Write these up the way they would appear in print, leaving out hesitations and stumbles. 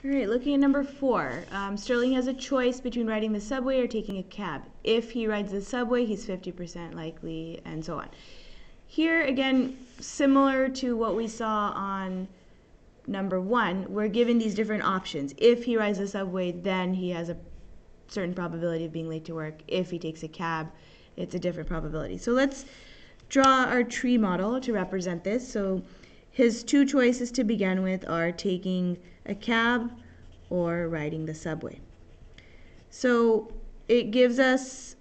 All right, looking at number 4. Sterling has a choice between riding the subway or taking a cab. If he rides the subway, he's 50% likely, and so on. Here, again, similar to what we saw on number 1, we're given these different options. If he rides the subway, then he has a certain probability of being late to work. If he takes a cab, it's a different probability. So let's draw our tree model to represent this. So his two choices to begin with are taking a cab or riding the subway. So it gives us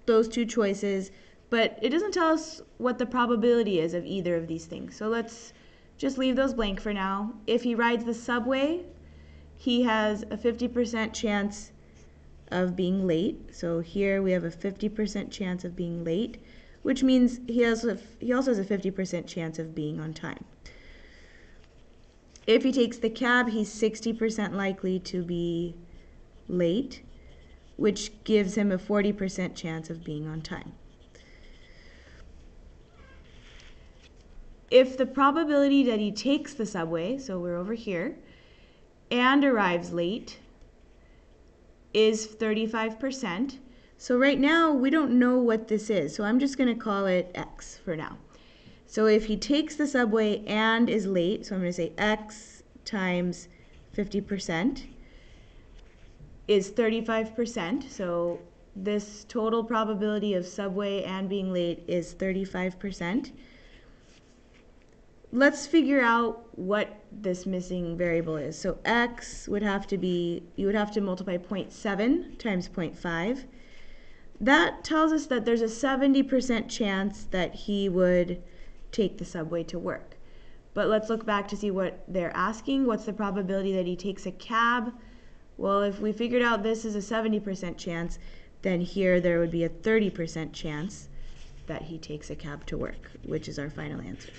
those two choices, but it doesn't tell us what the probability is of either of these things. So let's just leave those blank for now. If he rides the subway, he has a 50% chance of being late. So here we have a 50% chance of being late, which means he also has a 50% chance of being on time. If he takes the cab, he's 60% likely to be late, which gives him a 40% chance of being on time. If the probability that he takes the subway, so we're over here, and arrives late is 35%. So right now we don't know what this is, so I'm just going to call it X for now. So if he takes the subway and is late, so I'm going to say X times 50% is 35%. So this total probability of subway and being late is 35%. Let's figure out what this missing variable is. So X would have to be, you would have to multiply 0.7 times 0.5. That tells us that there's a 70% chance that he would take the subway to work. But let's look back to see what they're asking. What's the probability that he takes a cab? Well, if we figured out this is a 70% chance, then here there would be a 30% chance that he takes a cab to work, which is our final answer.